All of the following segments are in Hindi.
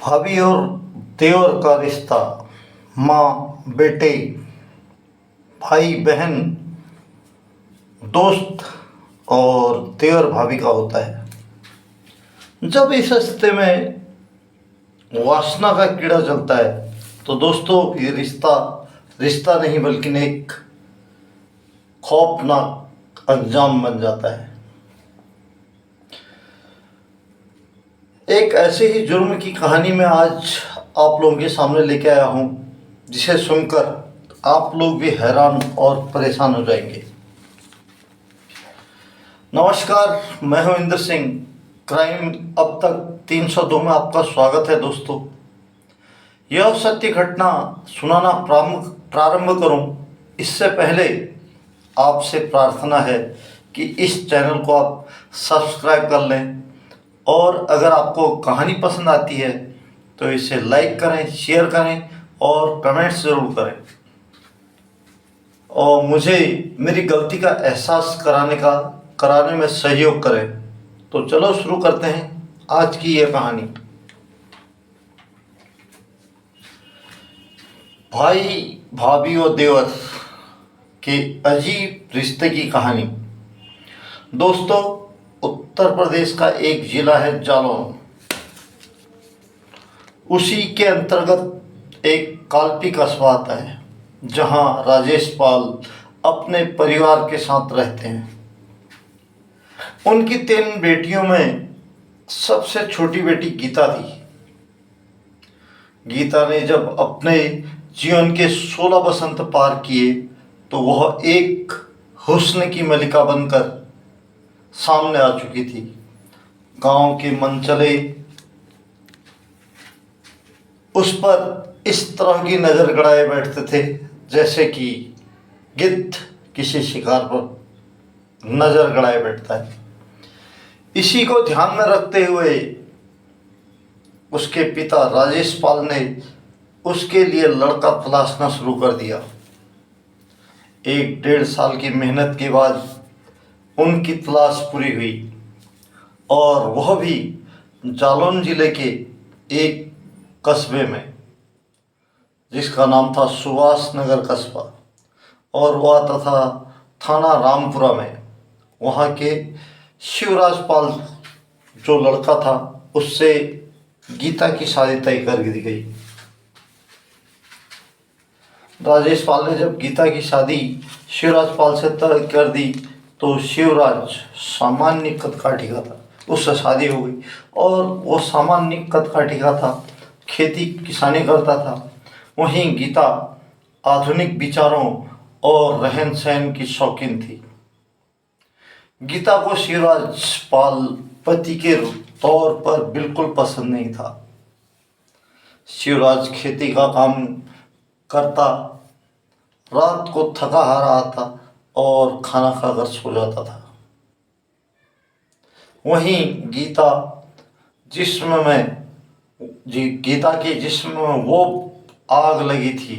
भाभी और देवर का रिश्ता माँ बेटे, भाई बहन, दोस्त और देवर भाभी का होता है। जब इस रिश्ते में वासना का कीड़ा जलता है तो दोस्तों ये रिश्ता रिश्ता नहीं बल्कि एक खौफनाक अंजाम बन जाता है। एक ऐसे ही जुर्म की कहानी मैं आज आप लोगों के सामने लेके आया हूँ, जिसे सुनकर आप लोग भी हैरान और परेशान हो जाएंगे। नमस्कार, मैं हूं इंद्र सिंह। क्राइम अब तक 302 में आपका स्वागत है। दोस्तों, यह सत्य घटना सुनाना प्रारंभ करूं इससे पहले आपसे प्रार्थना है कि इस चैनल को आप सब्सक्राइब कर लें, और अगर आपको कहानी पसंद आती है तो इसे लाइक करें, शेयर करें और कमेंट्स ज़रूर करें, और मुझे मेरी गलती का एहसास कराने में सहयोग करें। तो चलो शुरू करते हैं आज की यह कहानी। भाई, भाभी और देवर के अजीब रिश्ते की कहानी। दोस्तों, उत्तर प्रदेश का एक जिला है जालौन। उसी के अंतर्गत एक काल्पनिक कस्बा आता है जहां राजेश पाल अपने परिवार के साथ रहते हैं। उनकी 3 बेटियों में सबसे छोटी बेटी गीता थी। गीता ने जब अपने जीवन के 16 बसंत पार किए तो वह एक हुस्न की मलिका बनकर सामने आ चुकी थी। गांव के मनचले उस पर इस तरह की नज़र गड़ाए बैठते थे जैसे कि गिद्ध किसी शिकार पर नज़र गड़ाए बैठता है। इसी को ध्यान में रखते हुए उसके पिता राजेश पाल ने उसके लिए लड़का तलाशना शुरू कर दिया। 1-1.5 साल की मेहनत के बाद उनकी तलाश पूरी हुई, और वह भी जालौन जिले के एक कस्बे में, जिसका नाम था सुभाष नगर कस्बा, और वह आता था थाना रामपुरा में। वहाँ के शिवराज पाल जो लड़का था उससे गीता की शादी तय कर दी गई। राजेश पाल ने जब गीता की शादी शिवराज पाल से तय कर दी तो शिवराज सामान्य कदकाठी का था, उससे शादी हो गई, और वो सामान्य कदकाठी का था, खेती किसानी करता था। वहीं गीता आधुनिक विचारों और रहन सहन की शौकीन थी। गीता को शिवराज पाल पति के तौर पर बिल्कुल पसंद नहीं था। शिवराज खेती का काम करता, रात को थका हारा आता और खाना खाकर सो जाता था। वहीं गीता के जिस्म में वो आग लगी थी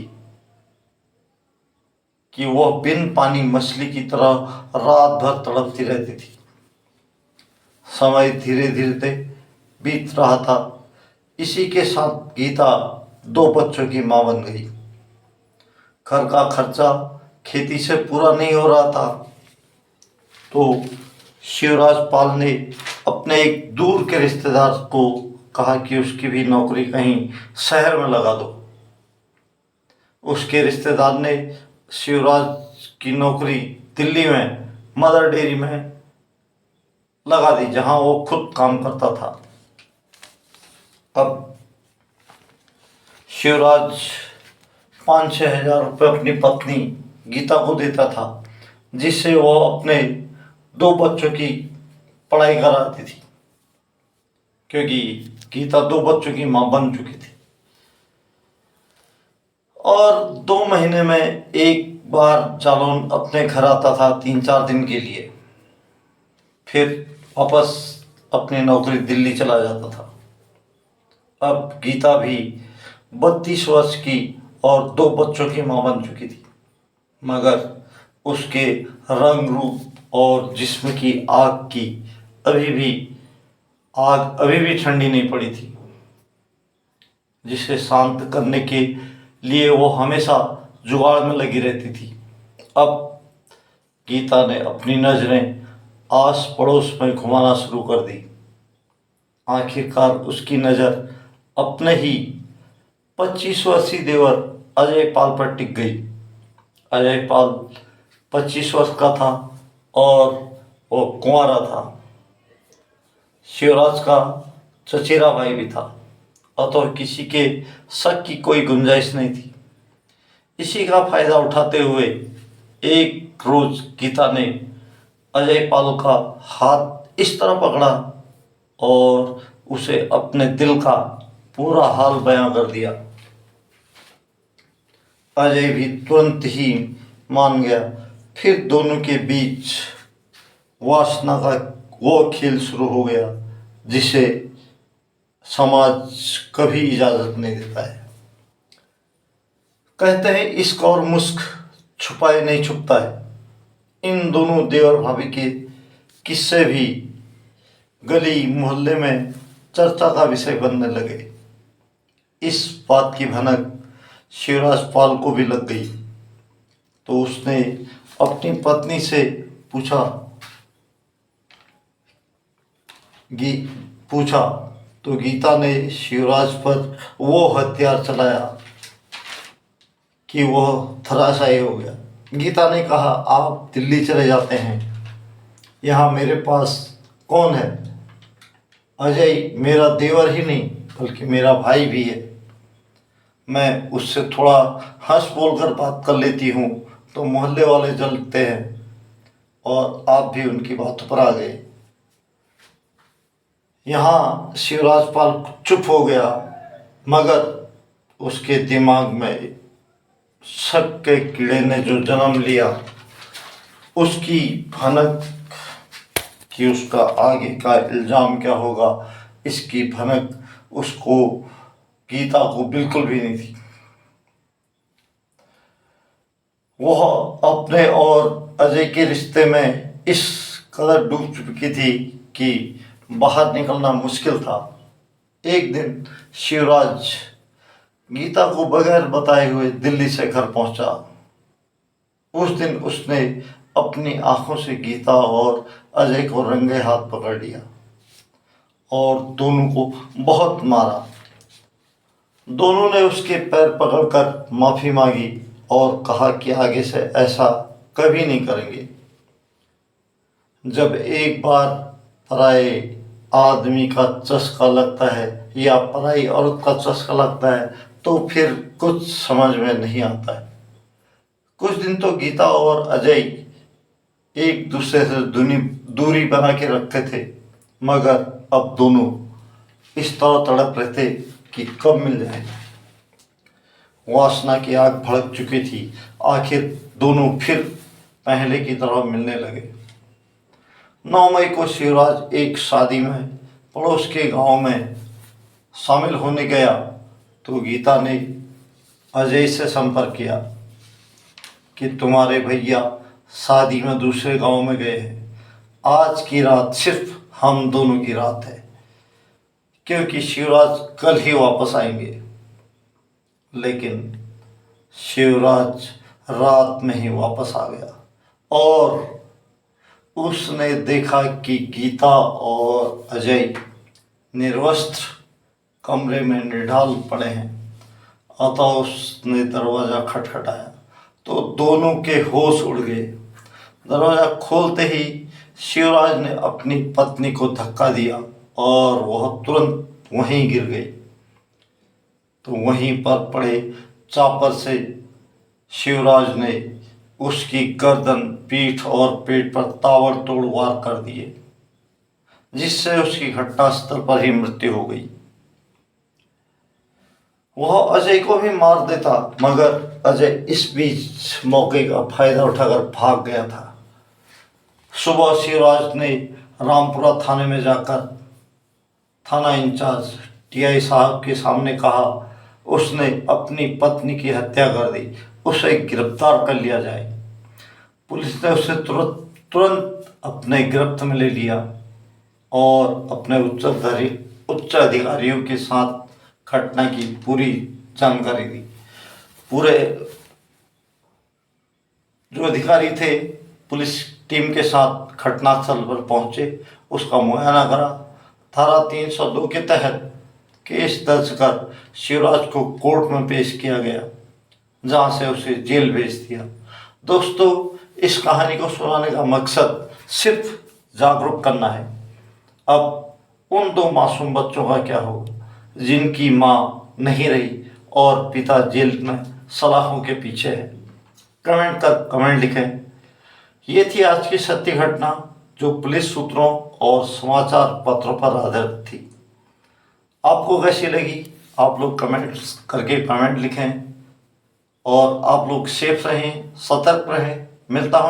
कि वह बिन पानी मछली की तरह रात भर तड़पती रहती थी। समय धीरे धीरे बीत रहा था। इसी के साथ गीता 2 बच्चों की मां बन गई। घर का खर्चा खेती से पूरा नहीं हो रहा था तो शिवराज पाल ने अपने एक दूर के रिश्तेदार को कहा कि उसकी भी नौकरी कहीं शहर में लगा दो। उसके रिश्तेदार ने शिवराज की नौकरी दिल्ली में मदर डेयरी में लगा दी, जहां वो खुद काम करता था। अब शिवराज 5-6 हज़ार रुपये अपनी पत्नी गीता को देता था, जिससे वो अपने 2 बच्चों की पढ़ाई कराती थी, क्योंकि गीता 2 बच्चों की मां बन चुकी थी। और 2 महीने में एक बार जालौन अपने घर आता था 3-4 दिन के लिए, फिर वापस अपनी नौकरी दिल्ली चला जाता था। अब गीता भी 32 वर्ष की और 2 बच्चों की मां बन चुकी थी, मगर उसके रंग रूप और जिस्म की आग अभी भी ठंडी नहीं पड़ी थी। जिसे शांत करने के लिए वो हमेशा जुगाड़ में लगी रहती थी। अब गीता ने अपनी नज़रें आस पड़ोस में घुमाना शुरू कर दी। आखिरकार उसकी नज़र अपने ही 25 वर्षीय देवर अजय पाल पर टिक गई। अजय पाल 25 वर्ष का था और वो कुंवारा था। शिवराज का चचेरा भाई भी था, अतः किसी के शक की कोई गुंजाइश नहीं थी। इसी का फायदा उठाते हुए एक रोज गीता ने अजय पाल का हाथ इस तरह पकड़ा और उसे अपने दिल का पूरा हाल बयां कर दिया। अजय भी तुरंत ही मान गया। फिर दोनों के बीच वासना का वो खेल शुरू हो गया जिसे समाज कभी इजाजत नहीं देता है। कहते हैं इश्क और मुश्क छुपाए नहीं छुपता है। इन दोनों देवर भाभी के किस्से भी गली मोहल्ले में चर्चा का विषय बनने लगे। इस बात की भनक शिवराज पाल को भी लग गई, तो उसने अपनी पत्नी से पूछा तो गीता ने शिवराज पर वो हथियार चलाया कि वह धराशायी हो गया। गीता ने कहा, आप दिल्ली चले जाते हैं, यहाँ मेरे पास कौन है? अजय मेरा देवर ही नहीं बल्कि मेरा भाई भी है। मैं उससे थोड़ा हंस बोल कर बात कर लेती हूँ तो मोहल्ले वाले जलते हैं और आप भी उनकी बातों पर आ गए। यहाँ शिवराज पाल चुप हो गया, मगर उसके दिमाग में शक के कीड़े ने जो जन्म लिया, उसकी भनक कि उसका आगे का इल्ज़ाम क्या होगा, इसकी भनक उसको गीता को बिल्कुल भी नहीं थी। वह अपने और अजय के रिश्ते में इस कदर डूब चुकी थी कि बाहर निकलना मुश्किल था। एक दिन शिवराज गीता को बगैर बताए हुए दिल्ली से घर पहुंचा। उस दिन उसने अपनी आंखों से गीता और अजय को रंगे हाथ पकड़ लिया और दोनों को बहुत मारा। दोनों ने उसके पैर पकड़कर माफ़ी मांगी और कहा कि आगे से ऐसा कभी नहीं करेंगे। जब एक बार पराए आदमी का चस्का लगता है या पराई औरत का चस्का लगता है तो फिर कुछ समझ में नहीं आता है। कुछ दिन तो गीता और अजय एक दूसरे से दूरी बना के रखते थे, मगर अब दोनों इस तरह तड़प रहे थे कि कब मिल जाए। वासना की आग भड़क चुकी थी। आखिर दोनों फिर पहले की तरह मिलने लगे। 9 मई को शिवराज एक शादी में पड़ोस के गांव में शामिल होने गया तो गीता ने अजय से संपर्क किया कि तुम्हारे भैया शादी में दूसरे गांव में गए हैं। आज की रात सिर्फ हम दोनों की रात है, क्योंकि शिवराज कल ही वापस आएंगे। लेकिन शिवराज रात में ही वापस आ गया और उसने देखा कि गीता और अजय निर्वस्त्र कमरे में निढाल पड़े हैं। अतः उसने दरवाज़ा खटखटाया तो दोनों के होश उड़ गए। दरवाज़ा खोलते ही शिवराज ने अपनी पत्नी को धक्का दिया और वह तुरंत वहीं गिर गई। तो वहीं पर पड़े चापर से शिवराज ने उसकी गर्दन, पीठ और पेट पर ताबड़तोड़ वार कर दिए, जिससे उसकी घटनास्थल पर ही मृत्यु हो गई। वह अजय को भी मार देता, मगर अजय इस बीच मौके का फायदा उठाकर भाग गया था। सुबह शिवराज ने रामपुरा थाने में जाकर थाना इंचार्ज टीआई साहब के सामने कहा उसने अपनी पत्नी की हत्या कर दी, उसे गिरफ्तार कर लिया जाए। पुलिस ने उसे तुरंत अपने गिरफ्त में ले लिया और अपने उच्च अधिकारियों के साथ घटना की पूरी जानकारी दी। पूरे जो अधिकारी थे पुलिस टीम के साथ घटनास्थल पर पहुंचे, उसका मुआयना करा। धारा 302 के तहत केस दर्ज कर शिवराज को कोर्ट में पेश किया गया, जहां से उसे जेल भेज दिया। दोस्तों, इस कहानी को सुनाने का मकसद सिर्फ जागरूक करना है। अब उन दो मासूम बच्चों का क्या हो जिनकी माँ नहीं रही और पिता जेल में सलाखों के पीछे है। कमेंट लिखें। ये थी आज की सत्य घटना जो पुलिस सूत्रों और समाचार पत्रों पर आधारित थी। आपको कैसी लगी आप लोग कमेंट लिखें। और आप लोग सेफ रहें, सतर्क रहें। मिलता हूँ